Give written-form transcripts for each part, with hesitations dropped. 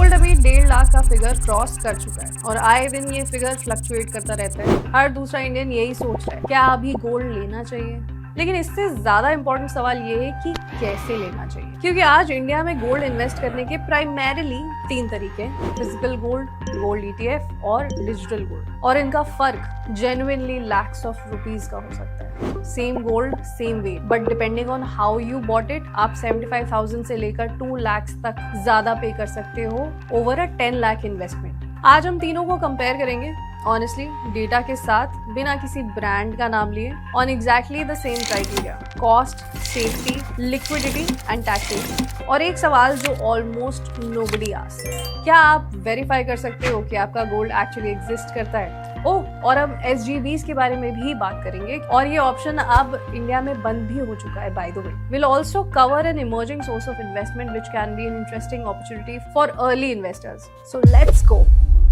Gold अभी 1.5 लाख का figure cross कर चुका है और आए दिन ये फिगर फ्लक्चुएट करता रहता है। हर दूसरा इंडियन यही सोच रहा है, क्या अभी गोल्ड लेना चाहिए? लेकिन इससे ज्यादा इंपॉर्टेंट सवाल ये है कि कैसे लेना चाहिए, क्योंकि आज इंडिया में गोल्ड इन्वेस्ट करने के प्राइमरीली 3 तरीके हैं: फिजिकल गोल्ड, गोल्ड ETF और डिजिटल गोल्ड। और इनका फर्क जेन्युइनली लैक्स ऑफ रुपीज का हो सकता है। Same gold same weight, but depending on how you bought it, आप 75,000 से लेकर 2 लाख तक ज्यादा पे कर सकते हो ओवर अ 10 लाख इन्वेस्टमेंट। आज हम तीनों को कंपेयर करेंगे ऑनेस्टली, डेटा के साथ, बिना किसी ब्रांड का नाम लिए, on exactly the same criteria: cost, safety, liquidity and taxation. और एक सवाल जो ऑलमोस्ट नोबडी आस्क्स: क्या आप वेरीफाई कर सकते हो कि आपका गोल्ड एक्चुअली एग्जिस्ट करता है? और अब SGBs के बारे में भी बात करेंगे, और ये ऑप्शन अब इंडिया में बंद भी हो चुका है by the way. Will also cover an emerging source of investment which can be an interesting opportunity for early investors. So let's go.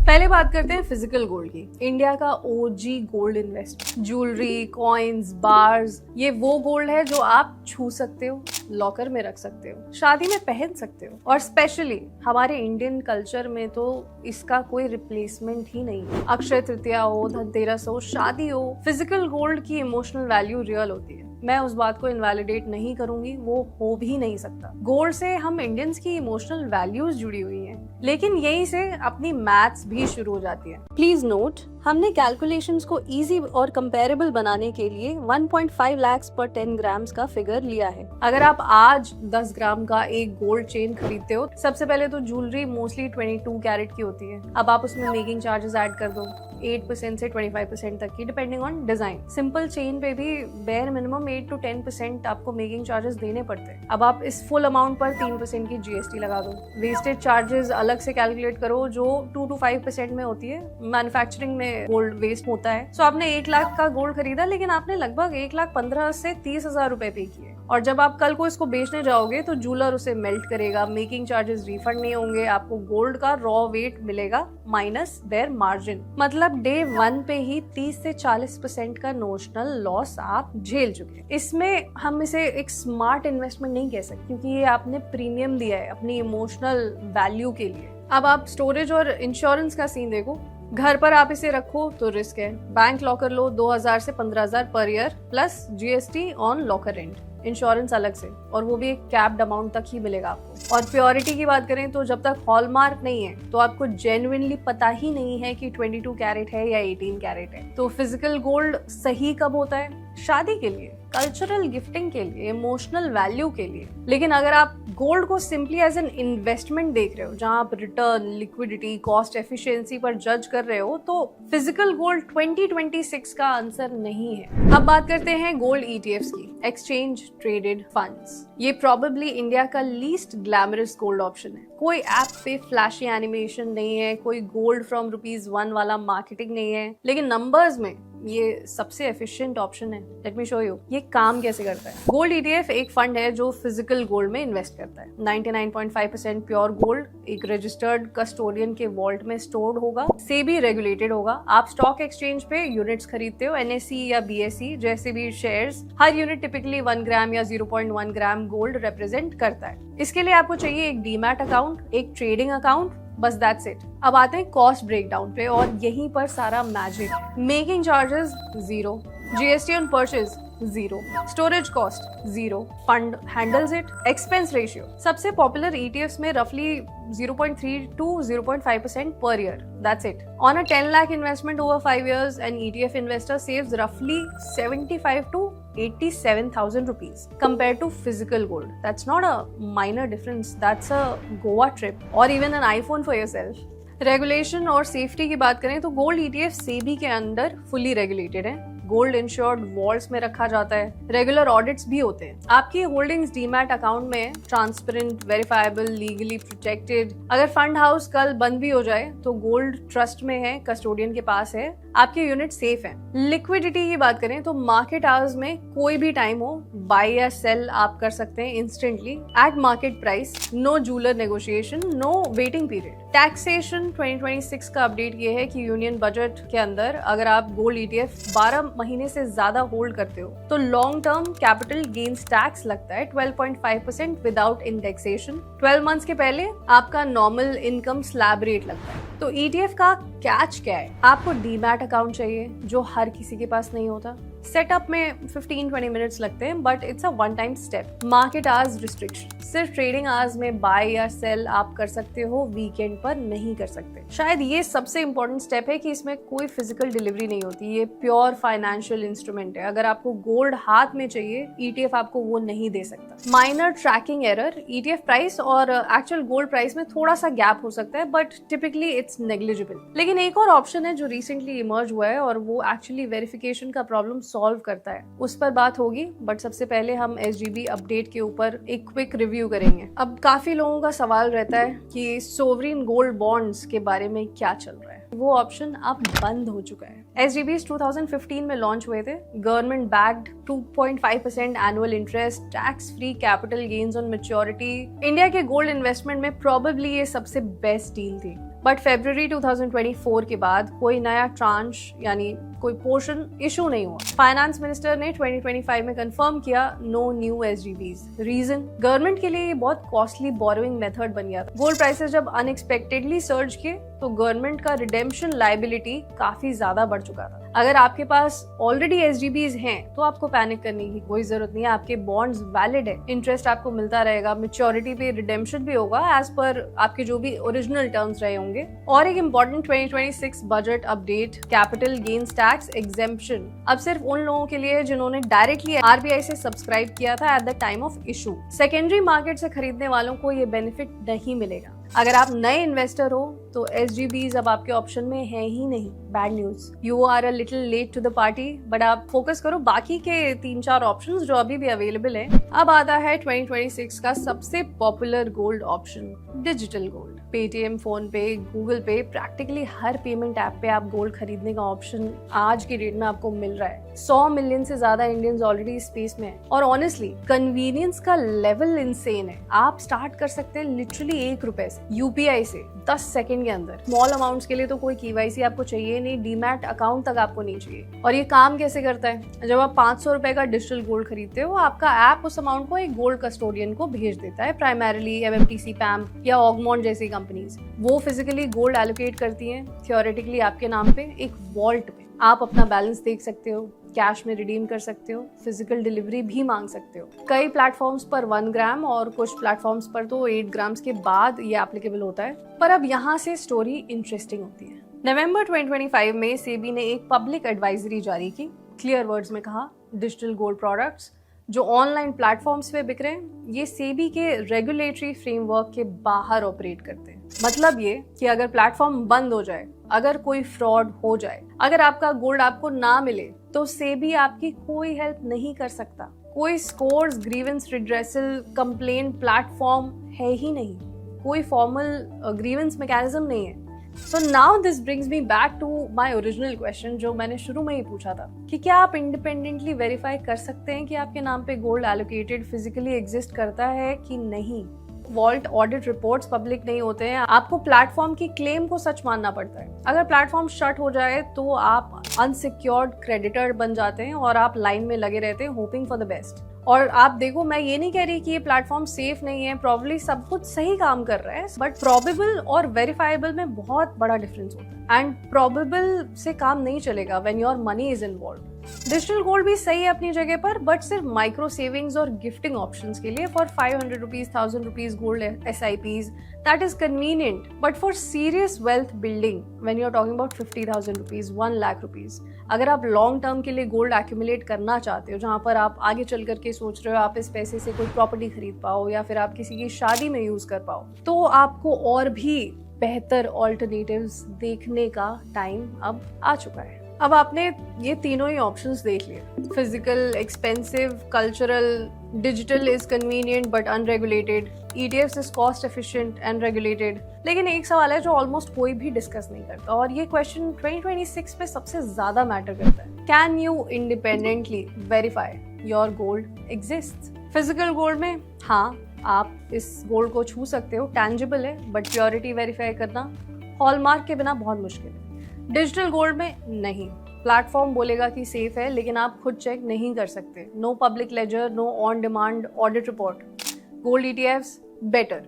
पहले बात करते हैं फिजिकल गोल्ड की। इंडिया का OG gold investment, jewellery, coins, bars, ये वो gold है जो आप छू सकते हो, लॉकर में रख सकते हो, शादी में पहन सकते हो, और स्पेशली हमारे इंडियन कल्चर में तो इसका कोई रिप्लेसमेंट ही नहीं है। अक्षय तृतीया हो, धनतेरस हो, शादी हो, फिजिकल गोल्ड की इमोशनल वैल्यू रियल होती है। मैं उस बात को इनवैलिडेट नहीं करूंगी, वो हो भी नहीं सकता। गोल्ड से हम इंडियंस की इमोशनल वैल्यूज जुड़ी हुई हैं, लेकिन यहीं से अपनी मैथ्स भी शुरू हो जाती है। प्लीज नोट, हमने कैलकुलेशंस को इजी और कंपेरेबल बनाने के लिए 1.5 लाख पर 10 ग्राम्स का फिगर लिया है। अगर आप आज 10 ग्राम का एक गोल्ड चेन खरीदते हो, सबसे पहले तो ज्वेलरी मोस्टली 22 कैरेट की होती है। अब आप उसमें मेकिंग चार्जेस ऐड कर दो 8% से 25% तक की, depending on design. Simple chain पे भी बेयर मिनिमम 8 to 10% आपको मेकिंग चार्जेस देने पड़ते हैं। अब आप इस फुल अमाउंट पर 3% की GST लगा दो। वेस्टेज चार्जेस अलग से कैलकुलेट करो जो 2 to 5% में होती है। मैन्युफैक्चरिंग में गोल्ड वेस्ट होता है। सो आपने 1 लाख का गोल्ड खरीदा, लेकिन आपने लगभग 1,15,000 से 30,000 रुपए पे किए। और जब आप कल को इसको बेचने जाओगे तो जूलर उसे मेल्ट करेगा, मेकिंग चार्जेस रिफंड नहीं होंगे, आपको गोल्ड का रॉ वेट मिलेगा माइनस देयर मार्जिन। मतलब डे 1 पे ही 30 से 40% का नोशनल लॉस आप झेल चुके हैं। इसमें हम इसे एक स्मार्ट इन्वेस्टमेंट नहीं कह सकते, क्योंकि ये आपने प्रीमियम दिया है अपनी इमोशनल वैल्यू के लिए। अब आप स्टोरेज और इंश्योरेंस का सीन देखो। घर पर आप इसे रखो तो रिस्क है। बैंक लॉकर लो 2,000 से 15,000 per year plus GST on locker rent, insurance अलग से, और वो भी एक कैप्ड अमाउंट तक ही मिलेगा आपको। और प्योरिटी की बात करें तो जब तक हॉलमार्क नहीं है तो आपको जेन्युइनली पता ही नहीं है कि 22 कैरेट है या 18 कैरेट है। तो फिजिकल गोल्ड सही कब होता है? शादी के लिए, कल्चरल गिफ्टिंग के लिए, इमोशनल वैल्यू के लिए। लेकिन अगर आप गोल्ड को सिंपली एज एन इन्वेस्टमेंट देख रहे हो, जहां आप रिटर्न, लिक्विडिटी, कॉस्ट एफिशिएंसी पर जज कर रहे हो, तो फिजिकल गोल्ड 2026 का आंसर नहीं है। अब बात करते हैं गोल्ड ETFs की, एक्सचेंज ट्रेडेड फंड्स। ये प्रोबेबली इंडिया का लीस्ट ग्लैमरस गोल्ड ऑप्शन है। कोई ऐप पे फ्लैशी एनिमेशन नहीं है, कोई गोल्ड फ्रॉम ₹1 वाला मार्केटिंग नहीं है, लेकिन नंबर्स में ये सबसे एफिशिएंट ऑप्शन है। लेट मी शो यू ये काम कैसे करता है। गोल्ड ETF एक फंड है जो फिजिकल गोल्ड में इन्वेस्ट करता है। 99.5% प्योर गोल्ड एक रजिस्टर्ड कस्टोडियन के वॉल्ट में स्टोर्ड होगा, सेबी रेगुलेटेड होगा। आप स्टॉक एक्सचेंज पे यूनिट्स खरीदते हो, NSE या BSE जैसे भी शेयर्स। हर यूनिट टिपिकली 1 ग्राम या 0.1 ग्राम गोल्ड रिप्रेजेंट करता है। इसके लिए आपको चाहिए एक डीमैट अकाउंट, एक ट्रेडिंग अकाउंट, बस दैट्स इट। अब आते हैं कॉस्ट ब्रेकडाउन पे, और यहीं पर सारा मैजिक है। Making charges 0, GST on purchase 0, storage cost 0, fund handles it. Expense ratio सबसे पॉपुलर ETFs में रफली 0.3 to 0.5% per year, that's it. On a 10 lakh investment over 5 years, an ETF investor saves roughly 75 to 87,000 rupees compared to physical gold. That's not a minor difference. That's a Goa trip or even an iPhone for yourself. Regulation और safety की बात करें तो gold ETF SEBI के अंदर fully regulated है। Gold insured vaults में रखा जाता है। रेगुलर ऑडिट्स भी होते हैं। आपकी होल्डिंग्स डीमैट अकाउंट में ट्रांसपेरेंट, वेरीफाइबल, लीगली प्रोटेक्टेड। अगर फंड हाउस कल बंद भी हो जाए तो गोल्ड ट्रस्ट में है, कस्टोडियन के पास है, आपके यूनिट सेफ हैं। लिक्विडिटी की बात करें तो मार्केट आवर्स में कोई भी टाइम हो, बाय या सेल आप कर सकते हैं instantly at market price. No jeweller negotiation, no waiting period. Taxation 2026 का अपडेट ये है कि यूनियन बजट के अंदर अगर आप गोल्ड ETF 12 महीने से ज्यादा होल्ड करते हो तो long term capital gains tax लगता है 12.5% विदाउट इंडेक्सेशन। 12 मंथ्स के पहले आपका नॉर्मल इनकम स्लैब रेट लगता है। तो ETF का कैच क्या है? आपको डीमैट अकाउंट चाहिए जो हर किसी के पास नहीं होता। सेटअप में 15-20 मिनट्स लगते हैं but it's a one time step. Market hours restriction, सिर्फ ट्रेडिंग आवर्स में बाय या सेल आप कर सकते हो, वीकेंड पर नहीं कर सकते। शायद ये सबसे इंपॉर्टेंट स्टेप है कि इसमें कोई फिजिकल डिलीवरी नहीं होती, ये प्योर फाइनेंशियल इंस्ट्रूमेंट है। अगर आपको गोल्ड हाथ में चाहिए, ETF आपको वो नहीं दे सकता। Minor tracking error, ETF price और एक्चुअल गोल्ड प्राइस में थोड़ा सा गैप हो सकता है बट टिपिकली इट्स नेग्लिजिबल। लेकिन एक और ऑप्शन है जो रिसेंटली इमर्ज हुआ है और वो एक्चुअली वेरिफिकेशन का प्रॉब्लम सॉल्व करता है, उस पर बात होगी। बट सबसे पहले हम SGB अपडेट के ऊपर एक क्विक रिव्यू करेंगे। अब काफी लोगों का सवाल रहता है कि सोवरिन गोल्ड बॉन्ड्स के बारे में क्या चल रहा है। वो ऑप्शन अब बंद हो चुका है। SGBs 2015 में लॉन्च हुए थे। Government backed 2.5% annual interest, tax free capital gains on maturity. India के गोल्ड इन्वेस्टमेंट में प्रोबेबली ये सबसे बेस्ट डील थी। बट फरवरी 2024 के बाद कोई नया ट्रांच यानी कोई पोर्शन इशू नहीं हुआ। फाइनेंस मिनिस्टर ने 2025 में कंफर्म किया no new SGBs। Reason, government के लिए ये बहुत कॉस्टली बोरोइंग मेथड बन गया था। गोल्ड प्राइसेस जब अनएक्सपेक्टेडली सर्ज किए तो गवर्नमेंट का रिडेम्पशन लायबिलिटी काफी ज्यादा बढ़ चुका था। अगर आपके पास ऑलरेडी SGBs हैं तो आपको पैनिक करने की कोई जरूरत नहीं है। आपके बॉन्ड्स वैलिड है, इंटरेस्ट आपको मिलता रहेगा, मैच्योरिटी पे रिडेम्पशन भी होगा एज पर आपके जो भी ओरिजिनल टर्म्स रहे होंगे। और एक important 2026 budget update, capital gains tax exemption अब सिर्फ उन लोगों के लिए जिन्होंने डायरेक्टली RBI से सब्सक्राइब किया था at the time of issue. Secondary market से खरीदने वालों को ये बेनिफिट नहीं मिलेगा। अगर आप नए इन्वेस्टर हो तो SGBs अब आपके ऑप्शन में है ही नहीं। Bad news, you are a little late to the party. But आप फोकस करो बाकी के 3-4 ऑप्शंस जो अभी भी अवेलेबल है। अब आता है 2026 का सबसे popular gold option, digital gold. Paytm, phone पे, गूगल पे, प्रैक्टिकली हर पेमेंट ऐप पे आप गोल्ड खरीदने का ऑप्शन आज की डेट में आपको मिल रहा है। 100 मिलियन से ज्यादा इंडियंस ऑलरेडी इस स्पेस में हैं। और ऑनेस्टली कन्वीनियंस का लेवल इंसेन है। आप स्टार्ट कर सकते हैं लिटरली 1 रुपए से, UPI से 10 सेकंड के अंदर। स्मॉल अमाउंट्स के लिए तो कोई KYC आपको चाहिए नहीं, डीमैट अकाउंट तक आपको नहीं चाहिए। और ये काम कैसे करता है? जब आप 500 रुपए का डिजिटल गोल्ड खरीदते हो, आपका ऐप उस अमाउंट को एक गोल्ड कस्टोडियन को भेज देता है, प्राइमरीली MMTC, PAM या ऑगमॉन्ट जैसी कंपनीज। वो फिजिकली गोल्ड एलोकेट करती हैं थियोरेटिकली आपके नाम पे एक वॉल्ट में। आप अपना बैलेंस देख सकते हो, कैश में रिडीम कर सकते हो, फिजिकल डिलीवरी भी मांग सकते हो। कई प्लेटफॉर्म्स पर 1 ग्राम और कुछ प्लेटफॉर्म्स पर तो 8 ग्राम्स के बाद ये एप्लीकेबल होता है। पर अब यहाँ से स्टोरी इंटरेस्टिंग होती है। नवंबर 2025 में सेबी ने एक पब्लिक एडवाइजरी जारी की। क्लियर वर्ड्स में कहा, डिजिटल गोल्ड प्रोडक्ट्स जो ऑनलाइन प्लेटफॉर्म्स पे बिक रहे हैं, ये सेबी के रेगुलेटरी फ्रेमवर्क के बाहर ऑपरेट करते हैं। मतलब ये कि अगर प्लेटफॉर्म बंद हो जाए, अगर कोई फ्रॉड हो जाए, अगर आपका गोल्ड आपको ना मिले, तो सेबी आपकी कोई हेल्प नहीं कर सकता। कोई scores, grievance redressal, complaint platform है ही नहीं। कोई फॉर्मल ग्रीवेंस मैकेनिज्म नहीं है। So now this brings me back to my original question जो मैंने शुरू में ही पूछा था कि क्या आप इंडिपेंडेंटली वेरीफाई कर सकते हैं कि आपके नाम पे गोल्ड एलोकेटेड फिजिकली एग्जिस्ट करता है कि नहीं। वॉल्ट ऑडिट रिपोर्ट्स पब्लिक नहीं होते हैं। आपको प्लेटफॉर्म की क्लेम को सच मानना पड़ता है। अगर प्लेटफॉर्म शट हो जाए तो आप अनसिक्योर्ड क्रेडिटर बन जाते हैं और आप लाइन में लगे रहते हैं होपिंग फॉर द बेस्ट। और आप देखो, मैं ये नहीं कह रही कि ये प्लेटफॉर्म सेफ नहीं है, प्रोबेबली सब कुछ सही काम कर रहा है, बट प्रोबेबल और वेरीफाइबल में बहुत बड़ा डिफरेंस होता है। एंड प्रोबेबल से काम नहीं चलेगा when your money is involved. Digital gold भी सही है अपनी जगह पर, बट सिर्फ माइक्रो सेविंग्स और गिफ्टिंग ऑप्शंस के लिए। For 500 rupees, 1000 rupees gold SIPs, that is convenient. But for serious wealth building, when you're talking about 50,000 rupees, 1 lakh rupees, अगर आप लॉन्ग टर्म के लिए गोल्ड एक्यूमुलेट करना चाहते हो, जहाँ पर आप आगे चल करके सोच रहे हो आप इस पैसे से कोई प्रॉपर्टी खरीद पाओ या फिर आप किसी की शादी में यूज कर पाओ, तो आपको और भी बेहतर ऑल्टरनेटिव्स देखने का टाइम अब आ चुका है। अब आपने ये तीनों ही ऑप्शंस देख लिए, physical, expensive, cultural. Digital is convenient but unregulated, ETFs is cost efficient and regulated. लेकिन एक सवाल है जो ऑलमोस्ट कोई भी डिस्कस नहीं करता, और ये क्वेश्चन 2026 में सबसे ज्यादा मैटर करता है। Can you independently verify your gold exist? Physical gold में हाँ, आप इस गोल्ड को छू सकते हो, टैंजिबल है, बट प्योरिटी वेरीफाई करना हॉलमार्क के बिना बहुत मुश्किल है। डिजिटल गोल्ड में नहीं, प्लेटफॉर्म बोलेगा कि सेफ है, लेकिन आप खुद चेक नहीं कर सकते। No public ledger, no on demand audit report. Gold ETFs better.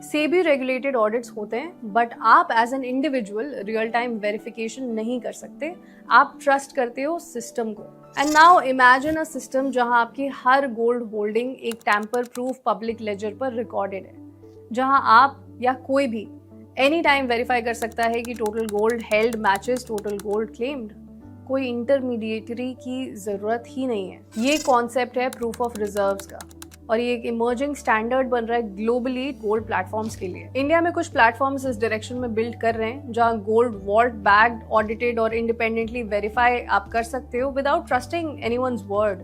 SEBI regulated audits होते हैं, बट आप as an individual real time verification नहीं कर सकते। आप ट्रस्ट करते हो सिस्टम को। And now imagine a system जहां आपकी हर गोल्ड होल्डिंग एक टैम्पर प्रूफ पब्लिक लेजर पर रिकॉर्डेड है, जहां आप या कोई भी एनी टाइम वेरीफाई कर सकता है कि total gold held matches total gold claimed. कोई इंटरमीडिएटरी की जरूरत ही नहीं है। ये कॉन्सेप्ट है प्रूफ ऑफ रिजर्व्स का, और ये एक इमर्जिंग स्टैंडर्ड बन रहा है ग्लोबली गोल्ड प्लेटफॉर्म्स के लिए। इंडिया में कुछ प्लेटफॉर्म्स इस डायरेक्शन में बिल्ड कर रहे हैं, जहां गोल्ड वॉल्ट बैग्ड, ऑडिटेड और इंडिपेंडेंटली वेरीफाई आप कर सकते हो विदाउट ट्रस्टिंग एनीवन्स वर्ड।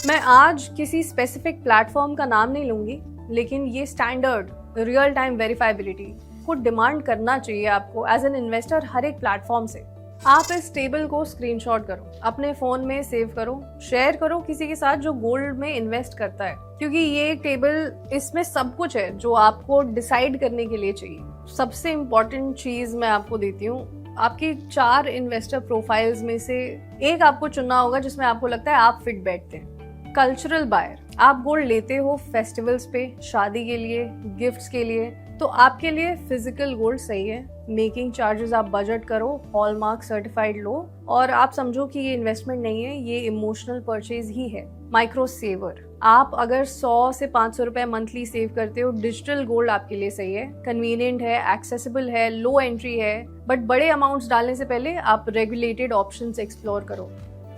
मैं आज किसी स्पेसिफिक प्लेटफॉर्म का नाम नहीं लूंगी, लेकिन ये स्टैंडर्ड रियल टाइम वेरीफाइबिलिटी को डिमांड करना चाहिए आपको एज एन इन्वेस्टर हर एक प्लेटफॉर्म से। आप इस टेबल को स्क्रीनशॉट करो, अपने फोन में सेव करो, शेयर करो किसी के साथ जो गोल्ड में इन्वेस्ट करता है, क्योंकि ये एक टेबल, इसमें सब कुछ है जो आपको डिसाइड करने के लिए चाहिए। सबसे इम्पोर्टेंट चीज मैं आपको देती हूँ, आपकी 4 इन्वेस्टर प्रोफाइल्स में से एक आपको चुनना होगा जिसमें आपको लगता है आप फिट बैठते हैं। कल्चरल बायर, आप गोल्ड लेते हो फेस्टिवल्स पे, शादी के लिए, गिफ्ट्स के लिए, तो आपके लिए फिजिकल गोल्ड सही है। मेकिंग चार्जेस आप बजट करो, हॉलमार्क सर्टिफाइड लो, और आप समझो कि ये इन्वेस्टमेंट नहीं है, ये इमोशनल परचेज ही है। माइक्रो सेवर, आप अगर 100 से 500 रुपए मंथली सेव करते हो, डिजिटल गोल्ड आपके लिए सही है। कन्वीनियंट है, एक्सेसिबल है, लो एंट्री है, बट बड़े अमाउंट्स डालने से पहले आप रेगुलेटेड ऑप्शंस एक्सप्लोर करो।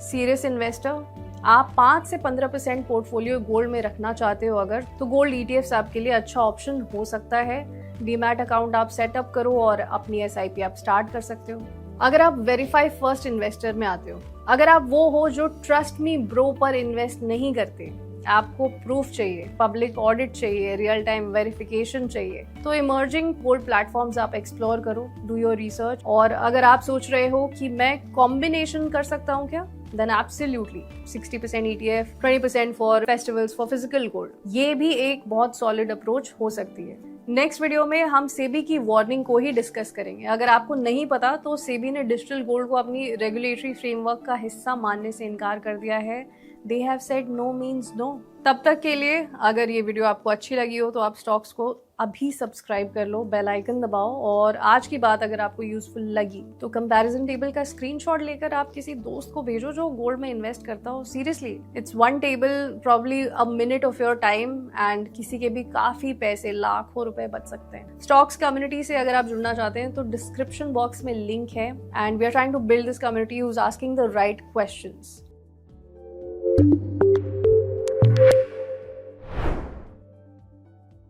सीरियस इन्वेस्टर, आप 5 से 15% पोर्टफोलियो गोल्ड में रखना चाहते हो अगर, तो गोल्ड ETFs आपके लिए अच्छा ऑप्शन हो सकता है। डीमैट अकाउंट आप सेटअप करो और अपनी SIP आप स्टार्ट कर सकते हो। अगर आप वेरीफाई फर्स्ट इन्वेस्टर में आते हो, अगर आप वो हो जो ट्रस्ट मी ब्रो पर इन्वेस्ट नहीं करते, आपको प्रूफ चाहिए, पब्लिक ऑडिट चाहिए, रियल टाइम वेरिफिकेशन चाहिए, तो इमर्जिंग गोल्ड प्लेटफॉर्म्स आप एक्सप्लोर करो, डू योर रिसर्च। और अगर आप सोच रहे हो कि मैं कॉम्बिनेशन कर सकता हूँ क्या, then absolutely 60% ETF, 20% for festivals for physical gold, ये भी एक बहुत सॉलिड अप्रोच हो सकती है। नेक्स्ट वीडियो में हम सेबी की वार्निंग को ही डिस्कस करेंगे। अगर आपको नहीं पता तो सेबी ने डिजिटल गोल्ड को अपनी रेगुलेटरी फ्रेमवर्क का हिस्सा मानने से इनकार कर दिया है। They have said no means no। तब तक के लिए अगर ये वीडियो आपको अच्छी लगी हो तो आप स्टॉक्स को अभी सब्सक्राइब कर लो, बेल आइकन दबाओ, और आज की बात अगर आपको यूजफुल लगी तो कंपैरिजन टेबल का स्क्रीनशॉट लेकर आप किसी दोस्त को भेजो जो गोल्ड में इन्वेस्ट करता हो। Seriously, it's one table, probably a minute of your time, and किसी के भी काफी पैसे, लाखों रुपए बच सकते हैं। स्टॉक्स कम्युनिटी से अगर आप जुड़ना चाहते हैं तो डिस्क्रिप्शन बॉक्स में लिंक है, and we are trying to build this community who is asking the right questions.